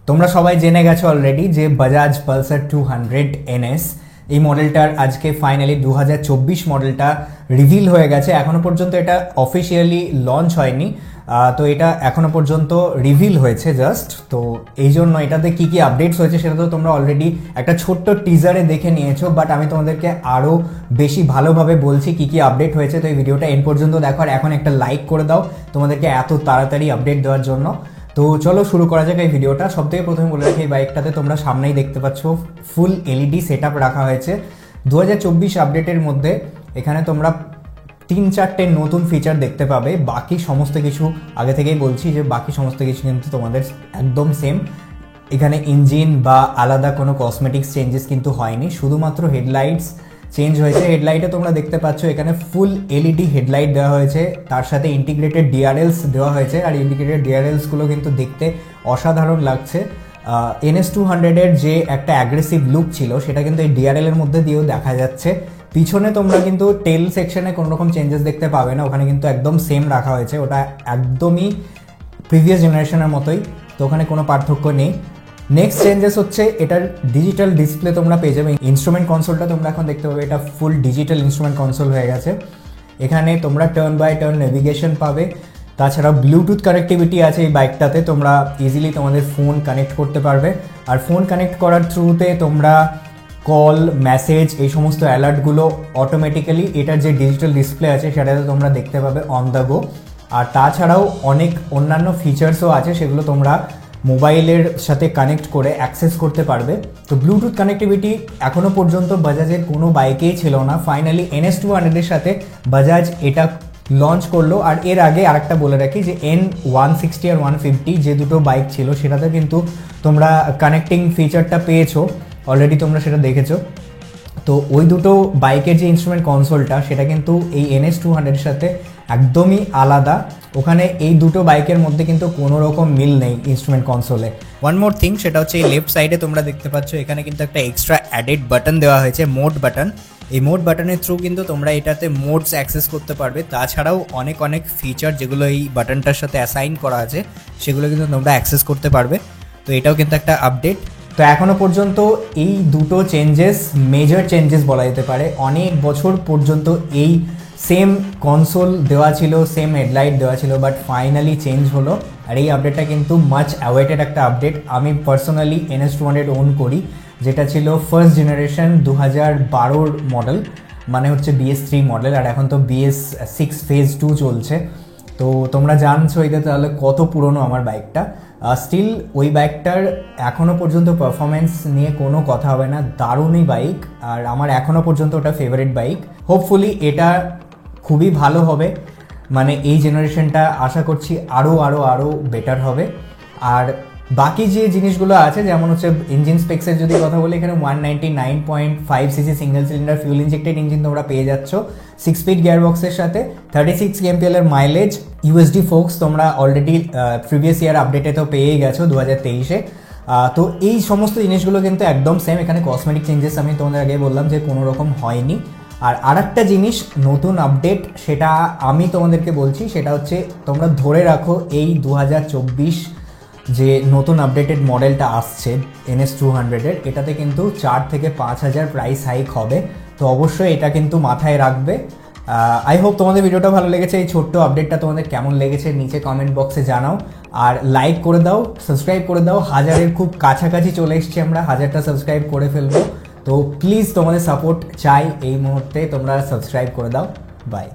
তোমরা সবাই জেনে গেছো অলরেডি যে বাজাজ পালসার 200 NS এই মডেলটার আজকে ফাইনালি 2024 মডেলটা রিভিল হয়ে গেছে। এখনো পর্যন্ত এটা অফিসিয়ালি লঞ্চ হয়নি, তো এটা এখনো পর্যন্ত রিভিল হয়েছে জাস্ট। তো এই জন্য এটাতে কি কি আপডেটস হয়েছে সেটা তো তোমরা অলরেডি একটা ছোট্ট টিজারে দেখে নিয়েছো, বাট আমি তোমাদেরকে আরও বেশি ভালোভাবে বলছি কি কি আপডেট হয়েছে। তো এই ভিডিওটা এন্ড পর্যন্ত দেখো, আর এখন একটা লাইক করে দাও তোমাদেরকে এত তাড়াতাড়ি আপডেট দেওয়ার জন্য। তো চলো শুরু করা যাক এই ভিডিওটা। সবথেকে প্রথমে বলে রাখি, এই বাইকটাতে তোমরা সামনেই দেখতে পাচ্ছ ফুল এলইডি সেটআপ রাখা হয়েছে। 2024 আপডেটের মধ্যে এখানে তোমরা 3-4টে নতুন ফিচার দেখতে পাবে। বাকি সমস্ত কিছু আগে থেকেই বলছি যে বাকি সমস্ত কিছু কিন্তু তোমাদের একদম সেম। এখানে ইঞ্জিন বা আলাদা কোনো কসমেটিক্স চেঞ্জেস কিন্তু হয়নি, শুধুমাত্র হেডলাইটস চেঞ্জ হয়েছে। হেডলাইটে তোমরা দেখতে পাচ্ছ এখানে ফুল এলইডি হেডলাইট দেওয়া হয়েছে, তার সাথে ইন্টিগ্রেটেড ডিআরএলস দেওয়া হয়েছে। আর ইন্টিগ্রেটেড ডিআরএলসগুলো কিন্তু দেখতে অসাধারণ লাগছে। NS200-এর যে একটা অ্যাগ্রেসিভ লুক ছিল সেটা কিন্তু এই ডিআরএল এর মধ্যে দিয়েও দেখা যাচ্ছে। পিছনে তোমরা কিন্তু টেল সেকশনে কোনো রকম চেঞ্জেস দেখতে পাবে না, ওখানে কিন্তু একদম সেম রাখা হয়েছে। ওটা একদমই প্রিভিয়াস জেনারেশনের মতোই, তো ওখানে কোনো পার্থক্য নেই। নেক্সট চেঞ্জেস হচ্ছে এটার ডিজিটাল ডিসপ্লে তোমরা পেয়ে যাবে। ইনস্ট্রুমেন্ট কনসোলটা তোমরা এখন দেখতে পাবে, এটা ফুল ডিজিটাল ইনস্ট্রুমেন্ট কনসোল হয়ে গেছে। এখানে তোমরা টার্ন বাই টার্ন নেভিগেশন পাবে। তাছাড়া ব্লুটুথ কানেক্টিভিটি আছে এই বাইকটাতে, তোমরা ইজিলি তোমাদের ফোন কানেক্ট করতে পারবে। আর ফোন কানেক্ট করার থ্রুতে তোমরা কল, মেসেজ, এই সমস্ত অ্যালার্টগুলো অটোমেটিক্যালি এটার যে ডিজিটাল ডিসপ্লে আছে সেটাতে তোমরা দেখতে পাবে অন দ্য গো। আর তাছাড়াও অনেক অন্যান্য ফিচার্সও আছে, সেগুলো তোমরা মোবাইলের সাথে কানেক্ট করে অ্যাক্সেস করতে পারবে। তো ব্লুটুথ কানেক্টিভিটি এখনও পর্যন্ত বাজাজের কোনো বাইকেই ছিল না। ফাইনালি NS200-এর সাথে বাজাজ এটা লঞ্চ করলো। আর এর আগে আরেকটা বলে রাখি যে N160 আর 150 যে দুটো বাইক ছিল সেটাতে কিন্তু তোমরা কানেক্টিং ফিচারটা পেয়েছো, অলরেডি তোমরা সেটা দেখেছো। তো ওই দুটো বাইকের যে ইনস্ট্রুমেন্ট কনসোলটা সেটা কিন্তু এই NS200-এর সাথে একদমই আলাদা। ওখানে এই দুটো বাইকের মধ্যে কিন্তু কোনো রকম মিল নেই ইনস্ট্রুমেন্ট কনসোলে। ওয়ান মোর থিং, সেটা হচ্ছে এই লেফট সাইডে তোমরা দেখতে পাচ্ছ এখানে কিন্তু একটা এক্সট্রা অ্যাডেড বাটন দেওয়া হয়েছে, মোড বাটন। এই মোড বাটনের থ্রু কিন্তু তোমরা এটাতে মোডস অ্যাক্সেস করতে পারবে। তাছাড়াও অনেক ফিচার যেগুলো এই বাটনটার সাথে অ্যাসাইন করা আছে সেগুলো কিন্তু তোমরা অ্যাক্সেস করতে পারবে। তো এটাও কিন্তু একটা আপডেট। তো এখনও পর্যন্ত এই দুটো চেঞ্জেস মেজর চেঞ্জেস বলা যেতে পারে। অনেক বছর পর্যন্ত এই সেম কনসোল দেওয়া ছিল, সেম হেডলাইট দেওয়া ছিল, বাট ফাইনালি চেঞ্জ হলো। আর এই আপডেটটা কিন্তু মাচ অ্যাওয়েটেড একটা আপডেট। আমি পার্সোনালি NS200 ওন করি, যেটা ছিল ফার্স্ট জেনারেশন 2012 মডেল, মানে হচ্ছে BS3 মডেল। আর এখন তো BS6 ফেজ 2 চলছে। তো তোমরা জানছো এটা তাহলে কত পুরনো আমার বাইকটা। স্টিল ওই বাইকটার এখনও পর্যন্ত পারফরমেন্স নিয়ে কোনো কথা হবে না, দারুণই বাইক। আর আমার এখনও পর্যন্ত ওটা ফেভারিট বাইক। হোপফুলি এটা খুবই ভালো হবে, মানে এই জেনারেশনটা আশা করছি আরও বেটার হবে। আর বাকি যে জিনিসগুলো আছে, যেমন হচ্ছে ইঞ্জিন স্পেক্সের যদি কথা বলি, এখানে 199.5cc single cylinder fuel injected engine তোমরা পেয়ে যাচ্ছ 6 স্পিড গিয়ারবক্সের সাথে। 36 kmpl এর মাইলেজ। USD ফোক্স তোমরা অলরেডি প্রিভিয়াস ইয়ার আপডেটে তো পেয়েই গেছো 2023-এ। তো এই সমস্ত জিনিসগুলো কিন্তু একদম সেম। এখানে কসমেটিক চেঞ্জেস আমি তোমাদের আগে বললাম যে কোনো রকম হয়নি। আর আরেকটা জিনিস নতুন আপডেট, সেটা আমি তোমাদেরকে বলছি, সেটা হচ্ছে তোমরা ধরে রাখো এই 2024 যে নতুন আপডেটেড মডেলটা আসছে NS200-এর, এটাতে কিন্তু 4 থেকে 5 হাজার প্রাইস হাইক হবে। তো অবশ্যই এটা কিন্তু মাথায় রাখবে। আই হোপ তোমাদের ভিডিওটা ভালো লেগেছে। এই ছোট্ট আপডেটটা তোমাদের কেমন লেগেছে নিচে কমেন্ট বক্সে জানাও। আর লাইক করে দাও, সাবস্ক্রাইব করে দাও। 1000-এর খুব কাছাকাছি চলে এসেছি আমরা, 1000টা সাবস্ক্রাইব করে ফেলবো। তো প্লিজ তোমাদের সাপোর্ট চাই এই মুহূর্তে, তোমরা সাবস্ক্রাইব করে দাও। বাই।